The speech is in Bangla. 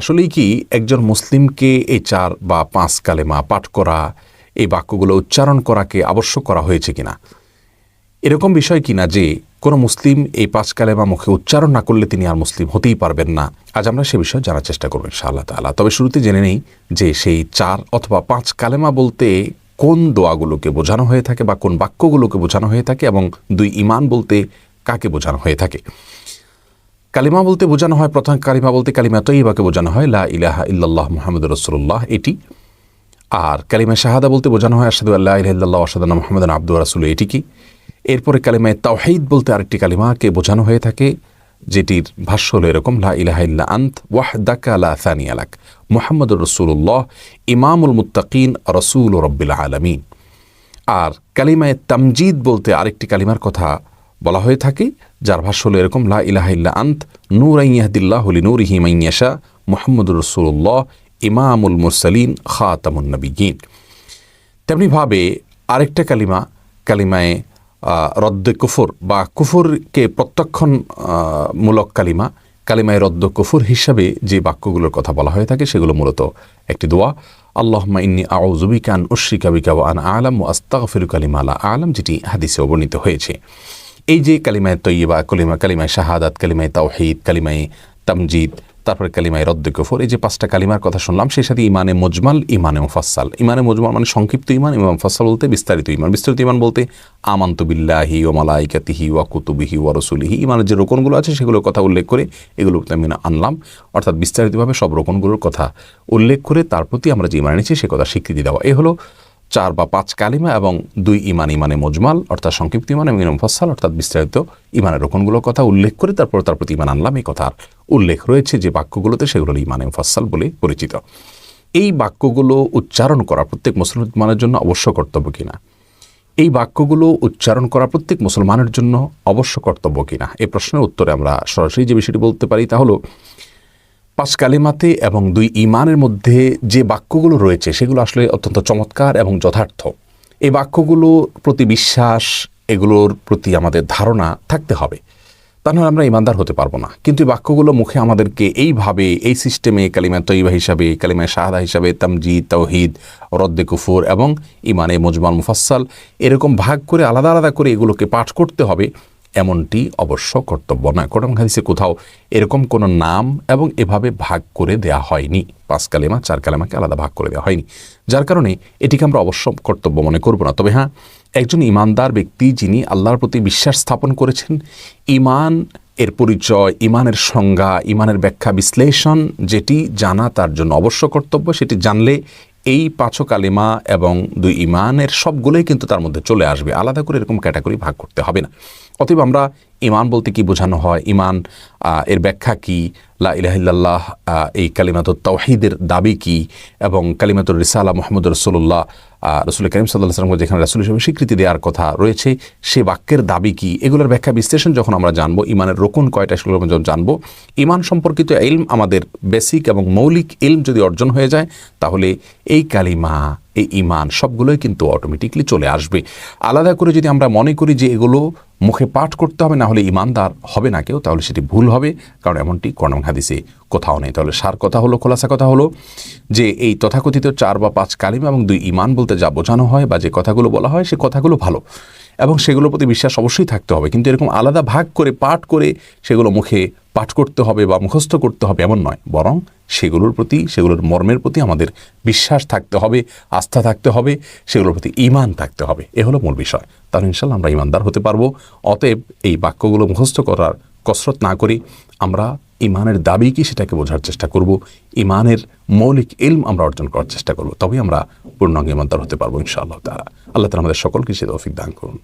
আসলেই কি একজন মুসলিমকে এই 4 বা 5 কালেমা পাঠ করা, এই বাক্যগুলো উচ্চারণ করাকে আবশ্যক করা হয়েছে কিনা? এরকম বিষয় কিনা যে কোনো মুসলিম এই 5 কালেমা মুখে উচ্চারণ না করলে তিনি আর মুসলিম হতেই পারবেন না। আজ আমরা সে বিষয়ে জানার চেষ্টা করব ইনশাআল্লাহ তাআলা। তবে শুরুতে জেনে নেই যে সেই 4 অথবা 5 কালেমা বলতে কোন দোয়াগুলোকে বোঝানো হয়ে থাকে বা কোন বাক্যগুলোকে বোঝানো হয়ে থাকে, এবং 2 ঈমান বলতে কাকে বোঝানো হয়ে থাকে। কালিমা বলতে বোঝানো হয়, প্রথম কালিমা বলতে কালিমা তয়্যিবাকে বোঝানো হয়, লা ইলাহা ইল্লাল্লাহ মুহাম্মাদুর রাসূলুল্লাহ এটি। আর কালিমা শাহাদা বলতে বোঝানো হয় আশহাদু আল্লা ইলাহা ইল্লাল্লাহ ওয়া আশহাদু আন্না মুহাম্মাদান আবদুহু ওয়া রাসূলুহু এটি কি। এরপরে কালিমায়ে তাওহীদ বলতে আরেকটি কালিমাকে বোঝানো হয়ে থাকে, যেটির ভাষ্য হলো এরকম, লা ইলাহা ইল্লা আনত ওয়াহদাকা লা সানিয়া লাক মুহাম্মাদুর রাসূলুল্লাহ ইমামুল মুত্তাকিন রাসূলু রাব্বিল আলামিন। আর কালিমায়ে তামজিদ বলতে আরেকটি কালিমার কথা বলা হয়ে থাকে, যার ভাষ্য হলো এরকম, লা ইলাহা ইল্লা আন্ত নূরান ইয়াহদিল্লাহু লিনূরিহি মান ইয়াশা মুহাম্মাদুর রাসূলুল্লাহ ইমামুল মুরসালিন খাতামুন নবিয়্যিন। তেমনিভাবে আরেকটা কালিমা, কালিমায়ে রদ্দে কুফর বা কুফরকে প্রত্যাখ্যান মূলক কালিমা, কালিমায়ে রদ্দ কুফর হিসাবে যে বাক্যগুলোর কথা বলা হয়ে থাকে সেগুলো মূলত একটি দোয়া, আল্লাহুম্মা ইন্নী আউযু বিকা আন উশরিকা বিকা ওয়া আনা আ'লাম ওয়া আস্তাগফিরুকা লিমা লা আ'লাম, যেটি হাদিসে বর্ণিত হয়েছে। এই যে কালিমায়ে তয়্যিবা, কালিমায়ে শাহাদাত, কালিমায়ে তাওহীদ, কালিমায়ে তামজিদ, তারপরে কালিমায়ে রদ্দে কুফর, এই যে 5টা কালিমার কথা শুনলাম, সেই সাথে ইমানে মুজমাল, ইমানে মুফাসসাল। ইমানে মুজমাল মানে সংক্ষিপ্ত ইমান, ইমানে মুফাসসাল বলতে বিস্তারিত ইমান। বিস্তারিত ইমান বলতে আমানতু বিল্লাহি ওয়া মালাইকাতিহি ওয়া কুতুবিহি ওয়া রাসূলিহি, ইমানের যে রোকনগুলো আছে সেগুলোর কথা উল্লেখ করে এগুলো আমি আনলাম, অর্থাৎ বিস্তারিতভাবে সব রোকনগুলোর কথা উল্লেখ করে তার প্রতি আমরা যে ইমান এনেছি সে কথা স্বীকৃতি দেওয়া। এ হলো 4 বা 5 কালিমা এবং 2 ঈমান, ইমানে মুজমাল অর্থাৎ সংক্ষিপ্ত ইমান, এবং ইমানে মুফাসসাল অর্থাৎ বিস্তারিত ইমানের রোকনগুলোর কথা উল্লেখ করে তারপর তার প্রতি ইমান আনলাম। এই কথার উল্লেখ রয়েছে যে বাক্যগুলোতে, সেগুলো ইমানে মুফাসসাল বলে পরিচিত। এই বাক্যগুলো উচ্চারণ করা প্রত্যেক মুসলমানের জন্য অবশ্য কর্তব্য কিনা? এই বাক্যগুলো উচ্চারণ করা প্রত্যেক মুসলমানের জন্য অবশ্য কর্তব্য কিনা, এই প্রশ্নের উত্তরে আমরা সরাসরি যে বিষয়টি বলতে পারি তা হলো 5 কালিমাতে এবং 2 ঈমানের মধ্যে যে বাক্যগুলো রয়েছে সেগুলো আসলে অত্যন্ত চমৎকার এবং যথার্থ। এই বাক্যগুলোর প্রতি বিশ্বাস, এগুলোর প্রতি আমাদের ধারণা থাকতে হবে, তা নাহলে আমরা ঈমানদার হতে পারবো না। কিন্তু এই বাক্যগুলো মুখে আমাদেরকে এইভাবে, এই সিস্টেমে কালিমা তয়্যিবা হিসাবে, কালিমা শাহাদা হিসাবে, তামজিদ, তাওহীদ, রদ্দে কুফর এবং ইমানে মুজমাল মুফাসসাল এরকম ভাগ করে আলাদা আলাদা করে এগুলোকে পাঠ করতে হবে, এমনটি অবশ্য কর্তব্য নয়। কোরআন হাদিসে কোথাও এরকম কোনো নাম এবং এভাবে ভাগ করে দেয়া হয়নি। 5 কালেমা 4 কালেমাকে আলাদা ভাগ করে দেওয়া হয়নি, যার কারণে এটিকে আমরা অবশ্য কর্তব্য মনে করব না। তবে হ্যাঁ, একজন ঈমানদার ব্যক্তি যিনি আল্লাহর প্রতি বিশ্বাস স্থাপন করেছেন, ঈমান এর পরিচয়, ঈমানের সংজ্ঞা, ঈমানের ব্যাখ্যা বিশ্লেষণ যেটি জানা তার জন্য অবশ্য কর্তব্য, সেটি জানলে এই 5 কালিমা এবং 2 ঈমানের সবগুলোই কিন্তু তার মধ্যে চলে আসবে, আলাদা করে এরকম ক্যাটাগরি ভাগ করতে হবে না। অতএব আমরা ঈমান বলতে কি বোঝানো হয়, ঈমান এর ব্যাখ্যা কি, লা ইলাহা ইল্লাল্লাহ এই কালিমাতুত তাওহীদের দাবি কি, এবং কালিমাতুর রিসালা মুহাম্মদুর রাসূলুল্লাহ রাসূল করিম সাল্লাল্লাহু আলাইহি ওয়াসাল্লামকে যেখানে রাসূল হিসেবে স্বীকৃতি দেওয়ার কথা রয়েছে সে বাক্যের দাবি কি, এগুলোর ব্যাখ্যা বিশ্লেষণ যখন আমরা জানবো, ঈমানের রোকন কয়টা সেগুলো যখন জানবো, ঈমান সম্পর্কিত ইলম আমাদের বেসিক এবং মৌলিক ইলম যদি অর্জন হয়ে যায়, তাহলে এই কালিমা, এই ঈমান সবগুলোই কিন্তু অটোমেটিকলি চলে আসবে। আলাদা করে যদি আমরা মনে করি যে এগুলো মুখে পাঠ করতে হবে, না হলে ঈমানদার হবে না কেউ, তাহলে সেটি ভুল হবে, কারণ এমনটি কোরআন হাদিসে কোথাও নেই। তাহলে সার কথা হলো, খোলাসা কথা হলো যে এই তথাকথিত 4 বা 5 কালিমা এবং 2 ঈমান বলতে যা বোঝানো হয় বা যে কথাগুলো বলা হয় সে কথাগুলো ভালো এবং সেগুলোর প্রতি বিশ্বাস অবশ্যই থাকতে হবে, কিন্তু এরকম আলাদা ভাগ করে পাঠ করে সেগুলো মুখে পাঠ করতে হবে বা মুখস্থ করতে হবে এমন নয়, বরং সেগুলোর প্রতি, সেগুলোর মর্মের প্রতি আমাদের বিশ্বাস থাকতে হবে, আস্থা থাকতে হবে, সেগুলোর প্রতি ঈমান থাকতে হবে। এ হলো মূল বিষয়। তাহলে ইনশাআল্লাহ আমরা ঈমানদার হতে পারবো। অতএব এই বাক্যগুলো মুখস্থ করার কসরত না করি আমরা ঈমানের দাবি কি সেটাকে বোঝার চেষ্টা করব, ঈমানের মৌলিক ইলম আমরা অর্জন করার চেষ্টা করব, তবেই আমরা পূর্ণাঙ্গ ঈমানদার হতে পারবো ইনশাআল্লাহ তাআলা। আল্লাহ তাআলা আমাদের সকলকে সে তৌফিক দান করুন।